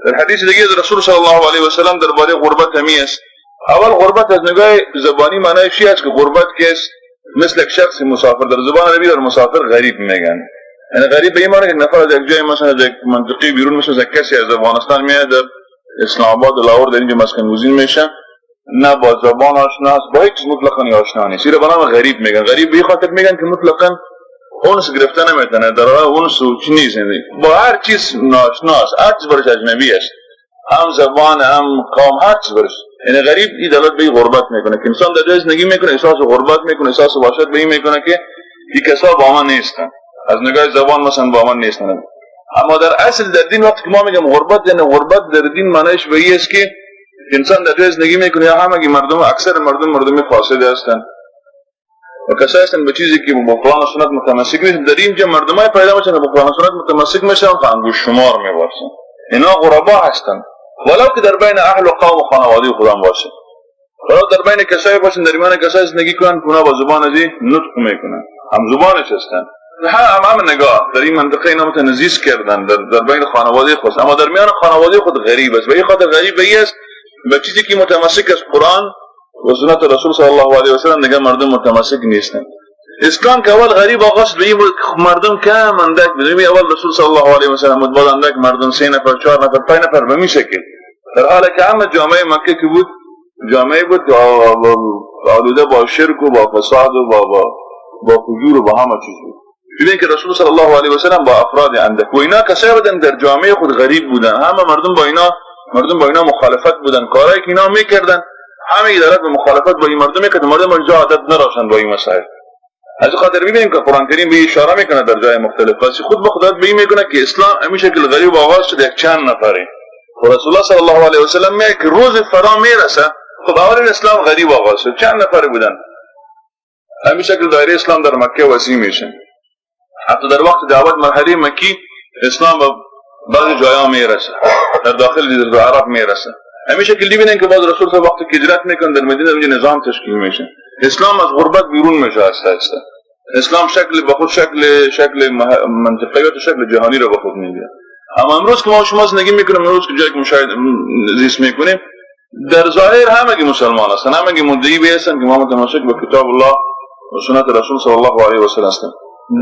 در حدیث دیگه رسول صلی الله علیه و سلم درباره غربت همی است. اول غربت از نگاه زبانی معنیش چی است که غربت کس مثل یک شخص مسافر، در زبان عربی در مسافر غریب میگن. یعنی غریب به این معنی که نفر از یک جای مثلا از یک منطقه بیرون میشه، از کسی از افغانستان میاد در اسلام آباد و لاهور در اینجا مسکن گزین میشه، نه با زبان آشنا است، با هیچ مطلقاً آشنا نیست. این رو به نام غریب میگن. غریب به خاطر میگن که مطلقاً اونس گرفته نمیتونه، در راه اونس چی نیست، با هر چیز ناشنا است، هر چیز برش اجنبی است، هم زبان هم قوم، هر چیز برش. یعنی غریب این دلالت به غربت میکنه که انسان در جای زندگی میکنه، احساس غربت میکنه، احساس وحشت به این میکنه که این کسا با من نیستن، از نگاه زبان مثلا با من نیستن. اما در اصل در دین وقتی که ما میگم غربت، یعنی غربت در دین معنیش به این است که انسان در جای زندگی میکنه، یا همه مردم، اکثر مردم فاسد هستند و کسایی هستند به چیزی که با قرآن و سنت متمسک نیست. در اینجا مردمای پیدا میشن که با قرآن و سنت متمسک میشن و انگشت شمار میباشن، اینا غربا هستند، ولو که در بین اهل و قوم و خانواده خودم باشه، ولو در بین کسایی باشن در میان کسایی زندگی کنن که اونا با زبان ازی نطق میکنن، هم زبانش هستند، هم نگاه در این منطقه اینا متنزیز کردن در بین خانواده خود، اما در میان خانواده خود غریب است. و این خاطر غریب به است به چیزی که متمسک از قرآن و سنت رسول صلی الله علیه و سلم دیگه مردم متمسک نیستند. اسلام که اول غریب آغاز به این بود که مردم کم اندک بدونیم، اول رسول صلی الله علیه و سلم بود بعد اندک مردم 3 نفر 4 نفر 5 نفر به می شکل، در حالی که همه جامعه مکه که بود جامعه بود آلوده با شرک و با فساد و با فجور و با همه چیز بود. ببین که رسول صلی الله علیه و سلم با افراد اندک و اینا کسایی بودن در جامعه خود غریب بودن، همه مردم با اینا مخالفت بودن، کارهایی که اینا میکردن همه ادارت به مخالفت با این مردم میکرد، مردم اینجا عادت نداشتن با این مسائل. از خاطر ببینیم که قرآن کریم به اشاره میکنه در جای مختلف، واسه خود به خدا به این میکنه که اسلام همیشه که غریب آغاز شده یک چند نفره و رسول الله صلی الله علیه و سلم میگه که روز فرا میرسه خب اول اسلام غریب آغاز شد، چند نفره بودن. همیشه که دایره اسلام در مکه وسیع میشه، حتی در وقت دعوت مرحله مکی اسلام به بعضی جایا میرسه، در داخل جزیره عرب میرسه. همیشه که ببینن که بعض رسول صلی وقتی که هجرت میکنن در مدینه اونجا نظام تشکیل میشه، اسلام از غربت بیرون میشه آهسته. اسلام شکل به خود شکل منطقه‌ای و شکل جهانی رو به خود میگیره. اما امروز که ما شما زندگی میکنیم، امروز که جایی که مشاهده زیست میکنیم، در ظاهر همه مسلمان هستن، همه مدعی به هستن که ما متمسک به کتاب الله و سنت رسول صلی الله علیه و سلم هستن،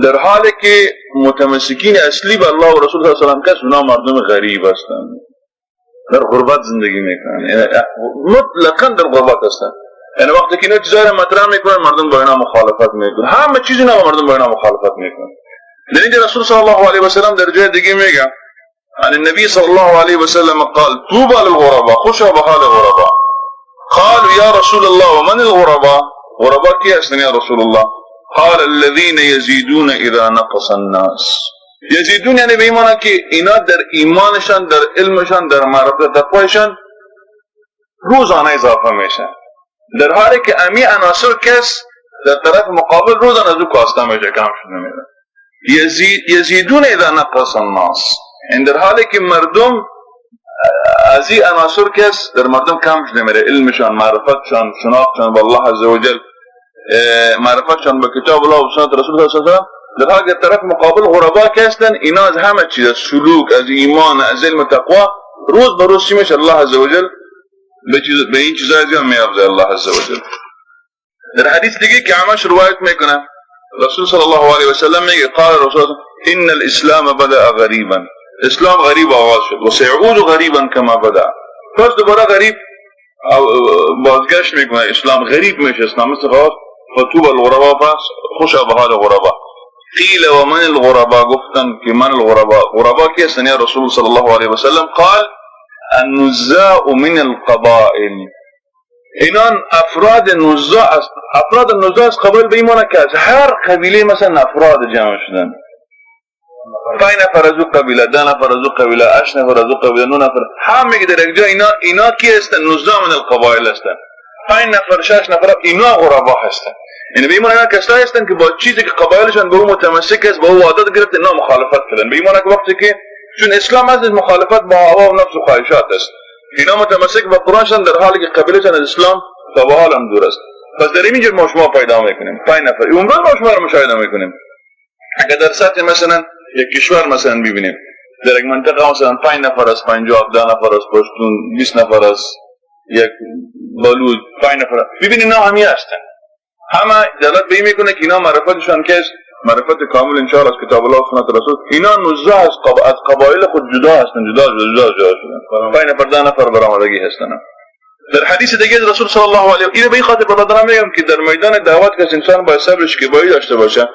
در حالی که متمسکین اصلی به الله و رسول صلی الله علیه و سلم اونا مردم غریب هستند، در غربت زندگی میکنن، یعنی مطلقاً در غربت هستن. یعنی وقتی که اینا چیزا مطرح میکنن مردم با اینا مخالفت میکنن، همه چیزی اینا مردم با اینا مخالفت میکنن. در اینجا رسول صلی الله علیه و سلم در جای دیگه میگه عن النبي صلى الله عليه وسلم قال طوبى للغرباء، خوشا به حال غرباء. قالوا يا رسول الله ومن الغرباء؟ غرباء کی هستن یا رسول الله؟ قال الذين يزيدون اذا نقص الناس. یزیدون یعنی به ایمانه که اینا در ایمانشان، در علمشان، در معرفت تقوایشان روزانه اضافه میشن، در حالی که امی عناصر کس در طرف مقابل روزانه از او کاسته میشه، کم شده میره. یزیدون اذا نقص الناس، این در حالی که مردم از این عناصر کس در مردم کم شده میره، علمشان، معرفتشان، شناختشان به الله عز وجل، معرفتشان به کتاب الله و سنت رسول الله صلی الله علیه و سلم، در حال که طرف مقابل غربا که هستن اینا از همه چیز، از سلوک، از ایمان، از علم و تقوا روز به روز چی میشه؟ الله عز وجل به این چیزا زیاد میافزه الله عز وجل. در حدیث دیگه که عمش روایت میکنه رسول صلی الله علیه و سلم میگه قال رسول الله ان الاسلام بدا غریبا، اسلام غریب آغاز شد و سيعود غریبا کما بدا، پس دوباره غریب بازگشت میکنه، اسلام غریب میشه، اسلام مثل غاز فتوب الغرباء، پس خوشا به حال غربا. قیل و من الغرباء، گفتن که من الغرباء، غربا کی هستن یا رسول صلی الله علیه و سلم؟ قال النزاع من القبائل، اینان افراد نزاع است. افراد نزاع از قبایل به ایمانه که از هر قبیله مثلا افراد جمع شدن، 5 نفر از او قبیله، 10 نفر از او قبیله، 8 نفر از او قبیله، 9 نفر، همه در یک جا اینا کی هستن؟ نزاع من القبائل هستن، 5 نفر 6 نفر اینا غربا هستن. یعنی به ایمان اینا کسایی هستن که با چیزی که قبایلشان به او متمسک است، با او عادت گرفته، اینا مخالفت کردن. به ایمان که وقتی که چون اسلام از مخالفت با هوا و نفس و خواهشات است، اینا متمسک به قرآن شدن در حالی که قبیلشان از اسلام تا به حال هم دور است. پس در اینجور ما شما پیدا میکنیم 5 نفر عمران ما شما رو مشاهده میکنیم. اگر در سطح مثلا یک کشور مثلا ببینیم در یک منطقه مثلا 5 نفر است، 50 10 نفر است پشتون، 20 نفر است، یک بلوچ 5 نفر، ببین اینا همی هستن، همه دلالت به این میکنه که اینا معرفتشان که است معرفت کامل انشاءالله از کتاب الله و سنت رسول. اینا نزاع از قبایل خود جدا هستن، جدا شدن، 5 نفر 10 نفر برآمدگی هستن. در حدیث دیگه رسول صلی الله علیه و آله، به این خاطر برادران میگم که در میدان دعوت که انسان باید صبرش کفایت داشته باشه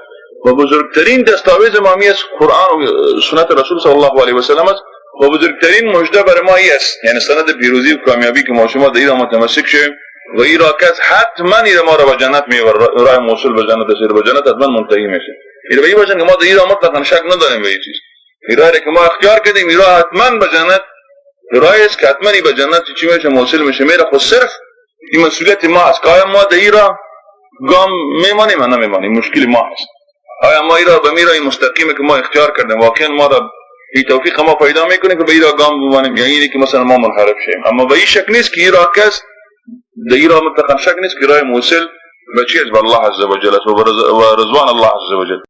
و بزرگترین دستاویز امامی از قرآن و سنت رسول صلی الله علیه و سلم است و بزرگترین مژده برای ما است، یعنی سند پیروزی و کامیابی که ما شما در این متمسک شویم و این را کس حتما این ما را به جنت میبره، راه موصول به جنت است، به جنت حتما منتهی میشه. این به این وجه که ما در این مطلقاً شک نداریم به این چیز، این راهی که ما اختیار کردیم این راه حتما به جنت، راهی است که حتما به جنت چی میشه موصول میشه. میره خود صرف این مسئولیت ما است که آیا ما در این راه گام میمانیم یا نمیمانیم، مشکل ما هست. آیا ما این راه به میرای مستقیمی که ما اختیار کردیم واقعا ما را این توفیق ما پیدا میکنه که به این راه گام بمانیم، یا اینی که مثلا ما منحرف شیم. اما به این شک نیست که این راه کس در این راه مطلقاً شک نیست که راه موصل به چی است؟ به الله عز و جل و رضوان الله عز و جل.